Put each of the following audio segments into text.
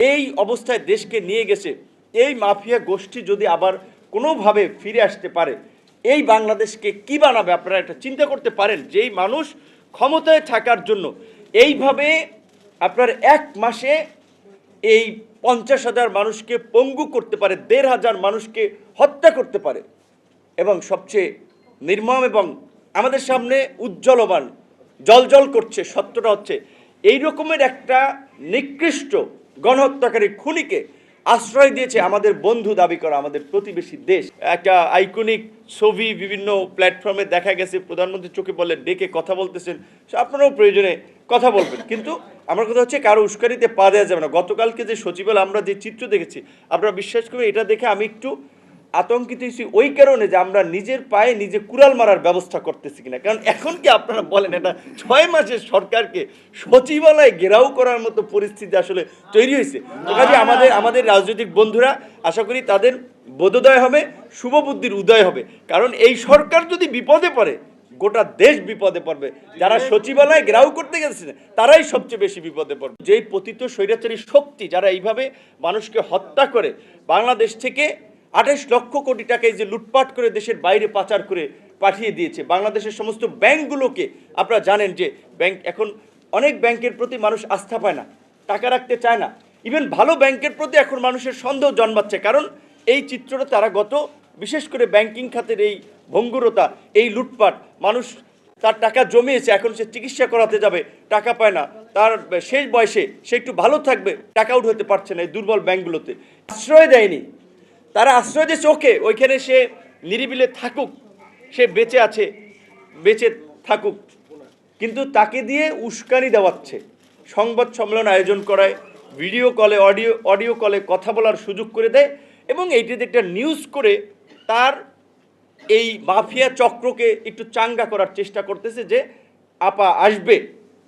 এই অবস্থায় দেশকে নিয়ে গেছে। এই মাফিয়া গোষ্ঠী যদি আবার কোনোভাবে ফিরে আসতে পারে, এই বাংলাদেশকে কি বানাবে? আপনারা একটা চিন্তা করতে পারেন, যেই মানুষ ক্ষমতায় থাকার জন্য এইভাবে আপনার এক মাসে এই 50,000 মানুষকে পঙ্গু করতে পারে, 1,500 মানুষকে হত্যা করতে পারে, এবং সবচেয়ে নির্মম এবং আমাদের সামনে উজ্জ্বলমান জলজল করছে সত্যটা হচ্ছে, এই রকমের একটা নিকৃষ্ট গণহত্যাকারী খুনিকে আশ্রয় দিয়েছে আমাদের বন্ধু দাবি করা আমাদের প্রতিবেশী দেশ। একটা আইকনিক ছবি বিভিন্ন প্ল্যাটফর্মে দেখা গেছে, প্রধানমন্ত্রী চোখে বললেন, ডেকে কথা বলতেছেন, আপনারাও প্রয়োজনে কথা বলবেন, কিন্তু আমার কথা হচ্ছে কারো উস্কানিতে পা দেওয়া যাবে না। গতকালকে যে সচিবালয় আমরা যে চিত্র দেখেছি, আপনারা বিশ্বাস করবেন, এটা দেখে আমি একটু আতঙ্কিত হয়েছি ওই কারণে যে আমরা নিজের পায়ে নিজে কুড়াল মারার ব্যবস্থা করতেছি কিনা। কারণ এখন কি আপনারা বলেন, এটা 6 মাসের সরকারকে সচিবালয়ে ঘেরাও করার মতো পরিস্থিতি আসলে তৈরি হয়েছে। তো কাজে আমাদের রাজনৈতিক বন্ধুরা আশা করি তাদের বোধোদয় হবে, শুভ বুদ্ধির উদয় হবে। কারণ এই সরকার যদি বিপদে পড়ে, গোটা দেশ বিপদে পড়বে। যারা সচিবালয়ে ঘেরাও করতে গেছে তারাই সবচেয়ে বেশি বিপদে পড়বে। যেই পতিত স্বৈরাচারী শক্তি যারা এইভাবে মানুষকে হত্যা করে, বাংলাদেশ থেকে 28 লক্ষ কোটি টাকা এই যে লুটপাট করে দেশের বাইরে পাচার করে পাঠিয়ে দিয়েছে, বাংলাদেশের সমস্ত ব্যাংকগুলোকে আপনারা জানেন যে ব্যাংক এখন অনেক ব্যাংকের প্রতি মানুষ আস্থা পায় না, টাকা রাখতে চায় না। ইভেন ভালো ব্যাংকের প্রতি এখন মানুষের সন্দেহ জন্মাচ্ছে, কারণ এই চিত্রটা তারা বিশেষ করে ব্যাংকিং খাতের এই ভঙ্গুরতা, এই লুটপাট, মানুষ তার টাকা জমিয়েছে, এখন সে চিকিৎসা করাতে যাবে, টাকা পায় না, তার শেষ বয়সে সে একটু ভালো থাকবে, টাকা আউট হতে পারছে না এই দুর্বল ব্যাংকগুলোতে। আশ্রয় দেয়নি, তারা আশ্রয় দিয়েছে ওকে, ওইখানে সে নিরিবিলে থাকুক, সে বেঁচে আছে, বেঁচে থাকুক, কিন্তু তাকে দিয়ে উস্কানি দেওয়াচ্ছে, সংবাদ সম্মেলন আয়োজন করায়, ভিডিও কলে অডিও কলে কথা বলার সুযোগ করে দেয়, এবং এইটিতে একটা নিউজ করে তার এই মাফিয়া চক্রকে একটু চাঙ্গা করার চেষ্টা করতেছে যে আপা আসবে,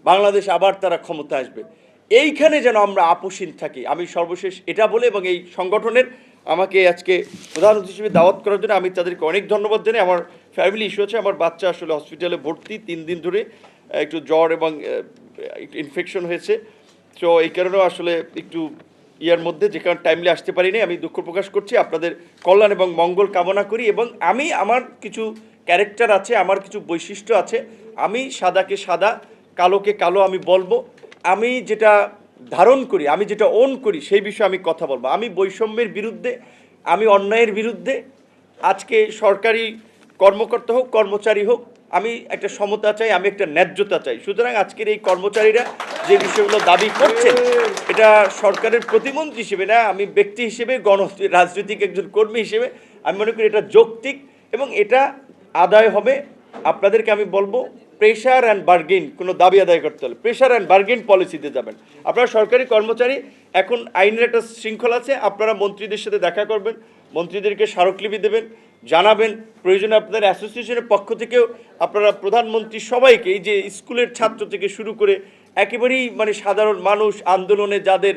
বাংলাদেশ আবার তারা ক্ষমতা আসবে। এইখানে যেন আমরা আপোষহীন থাকি। আমি সর্বশেষ এটা বলে, এবং এই সংগঠনের আমাকে আজকে প্রধান অতিথি হিসেবে দাওয়াত করার জন্য আমি তাদেরকে অনেক ধন্যবাদ জানাই। আমার ফ্যামিলি ইস্যু আছে, আমার বাচ্চা আসলে হসপিটালে ভর্তি, 3 দিন ধরে একটু জ্বর এবং ইনফেকশন হয়েছে। তো এই কারণেও আসলে একটু ইয়ার মধ্যে যে কারণে টাইমলি আসতে পারিনি, আমি দুঃখ প্রকাশ করছি। আপনাদের কল্যাণ এবং মঙ্গল কামনা করি, এবং আমি আমার কিছু ক্যারেক্টার আছে, আমার কিছু বৈশিষ্ট্য আছে। আমি সাদাকে সাদা, কালোকে কালো আমি বলবো। আমি যেটা ধারণ করি, আমি যেটা ওন করি, সেই বিষয়ে আমি কথা বলবো। আমি বৈষম্যের বিরুদ্ধে, আমি অন্যায়ের বিরুদ্ধে। আজকে সরকারি কর্মকর্তা হোক, কর্মচারী হোক, আমি একটা সমতা চাই, আমি একটা ন্যায্যতা চাই। সুতরাং আজকের এই কর্মচারীরা যে বিষয়গুলো দাবি করছেন, এটা সরকারের প্রতিমন্ত্রী হিসেবে না, আমি ব্যক্তি হিসেবে, রাজনৈতিক একজন কর্মী হিসেবে আমি মনে করি এটা যৌক্তিক, এবং এটা আদায় হবে। আপনাদেরকে আমি বলবো, প্রেশার অ্যান্ড বার্গেন, কোনো দাবি আদায় করতে হলে প্রেশার অ্যান্ড বার্গেন পলিসিতে যাবেন। আপনারা সরকারি কর্মচারী, এখন আইনের একটা শৃঙ্খলা আছে, আপনারা মন্ত্রীদের সাথে দেখা করবেন, মন্ত্রীদেরকে স্মারকলিপি দেবেন, জানাবেন, প্রয়োজনে আপনাদের অ্যাসোসিয়েশনের পক্ষ থেকেও আপনারা প্রধানমন্ত্রী সবাইকে, এই যে স্কুলের ছাত্র থেকে শুরু করে একেবারেই সাধারণ মানুষ, আন্দোলনে যাদের